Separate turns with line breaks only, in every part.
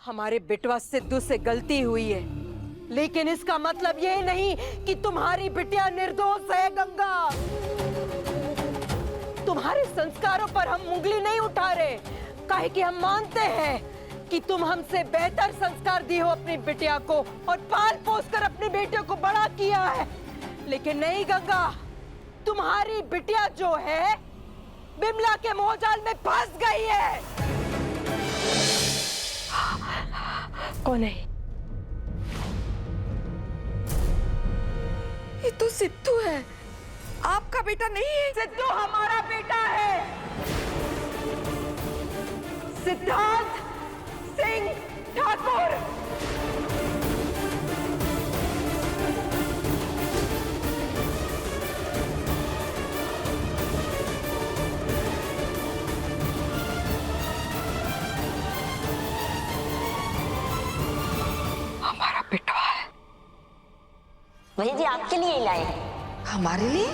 हमारे बिटवा सिद्धू से गलती हुई है, लेकिन इसका मतलब ये नहीं कि तुम्हारी बिटिया निर्दोष है गंगा। तुम्हारे संस्कारों पर हम उंगली नहीं उठा रहे, काहे कि हम मानते हैं कि तुम हमसे बेहतर संस्कार दी हो अपनी बिटिया को और पाल पोस कर अपनी बेटियों को बड़ा किया है। लेकिन नहीं गंगा, तुम्हारी बिटिया जो है बिमला के मोहजाल में फंस गई है। कौन है?
ये तो सिद्धू है, आपका बेटा नहीं है।
सिद्धू हमारा बेटा है, सिद्धार्थ सिंह ठाकुर।
हमारा बेटवा है।
भैया जी आपके लिए ही लाए।
हमारे लिए?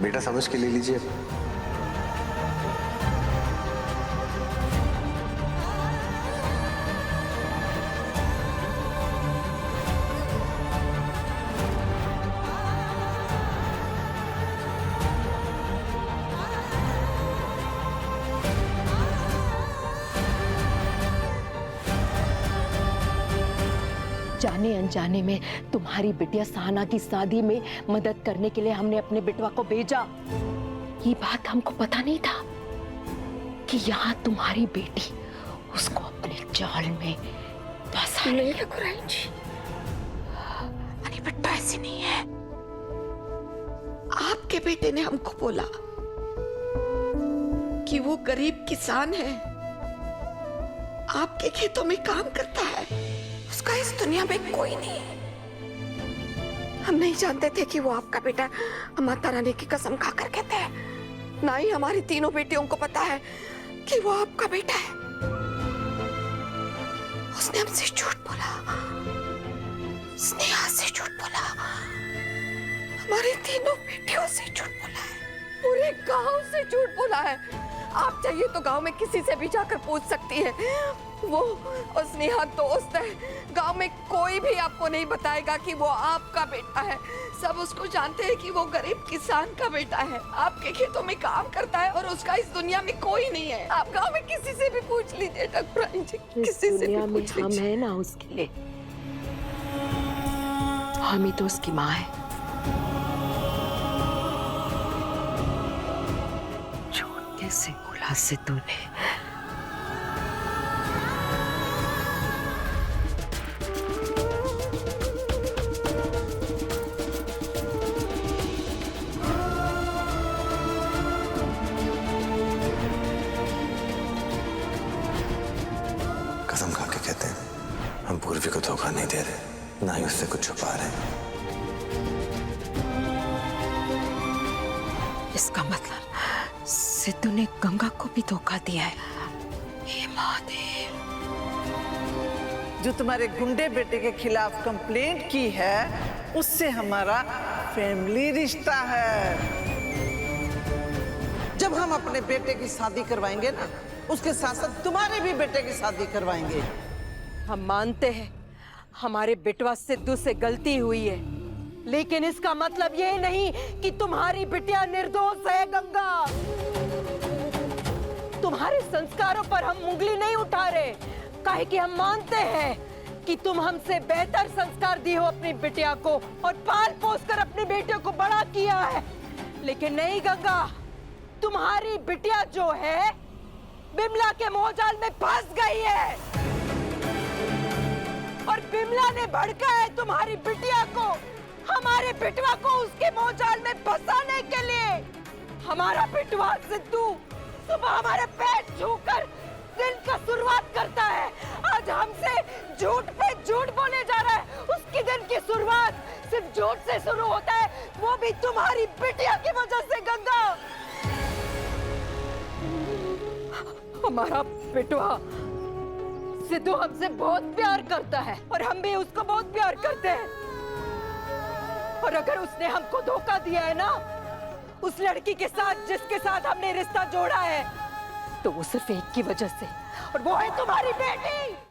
बेटा समझ के ले लीजिए।
जाने अनजाने में तुम्हारी बिटिया सहाना की शादी में मदद करने के लिए हमने अपने बिटवा को भेजा। ये बात हमको पता नहीं था कि यहाँ तुम्हारी बेटी उसको अपने जाल में फंसा
नहीं रघुराई जी, अरे बेटा ऐसे नहीं है। आपके बेटे ने हमको बोला कि वो गरीब किसान है, आपके खेतों में काम करता है, उसका इस दुनिया में कोई नहीं। हम नहीं जानते थे कि वो आपका बेटा। माता रानी की कसम खाकर कहते हैं, ना ही हमारी तीनों बेटियों को पता है कि वो आपका बेटा है। उसने हमसे झूठ बोला, स्नेहा से झूठ बोला, हमारी तीनों बेटियों से झूठ बोला है, पूरे गांव से झूठ बोला है। आप चाहिए तो गांव में किसी से भी जाकर पूछ सकती है। वो और स्नेहा दोस्त है। गांव में कोई भी आपको नहीं बताएगा कि वो आपका बेटा है। सब उसको जानते हैं कि वो गरीब किसान का बेटा है, आपके खेतों में काम करता है और उसका इस दुनिया में कोई नहीं है। आप गांव में किसी से भी पूछ लीजिए ठाकुराइन जी, किसी से भी पूछ लीजिए।
हम है ना उसके लिए, हम ही तो उसकी माँ है। झूठ कैसे बोला सिद्धू ने?
कसम खा के कहते हैं, हम पूर्वी को धोखा नहीं दे रहे, ना ही उससे कुछ छुपा रहे।
इसका मतलब सिद्धू ने गंगा को भी धोखा दिया है। हे महादेव!
जो तुम्हारे गुंडे बेटे के खिलाफ कंप्लेंट की है, उससे हमारा फैमिली रिश्ता है। जब हम अपने बेटे की शादी करवाएंगे ना, उसके साथ साथ तुम्हारे भी बेटे की शादी करवाएंगे।
हम मानते हैं हमारे बिटवा सिद्धू से गलती हुई है, लेकिन इसका मतलब ये नहीं कि तुम्हारी बिटिया निर्दोष है गंगा। तुम्हारे संस्कारों पर हम उंगली नहीं उठा रहे, काहे कि हम मानते हैं कि तुम हमसे बेहतर संस्कार दी हो अपनी बिटिया को और पाल पोस कर अपनी बेटियों को बड़ा किया है। लेकिन नहीं गंगा, तुम्हारी बिटिया जो है बिमला के मोहजाल में फंस गई है और बिमला ने भड़का है तुम्हारी बिटिया को, हमारे बिटवा को उसके मोहजाल में फंसाने के लिए। हमारा बिटवा सिद्धू सुबह हमारे पैर छूकर दिन का शुरुआत करता है। आज हमसे झूठ पे झूठ बोले जा रहा है। उसकी दिन की शुरुआत सिर्फ झूठ से शुरू होता है, वो भी तुम्हारी बिटिया की वजह से गंगा। हमारा बिटवा सिद्धू हमसे बहुत प्यार करता है और हम भी उसको बहुत प्यार करते हैं। और अगर उसने हमको धोखा दिया है ना, उस लड़की के साथ जिसके साथ हमने रिश्ता जोड़ा है, तो वो सिर्फ एक की वजह से, और वो है तुम्हारी बेटी।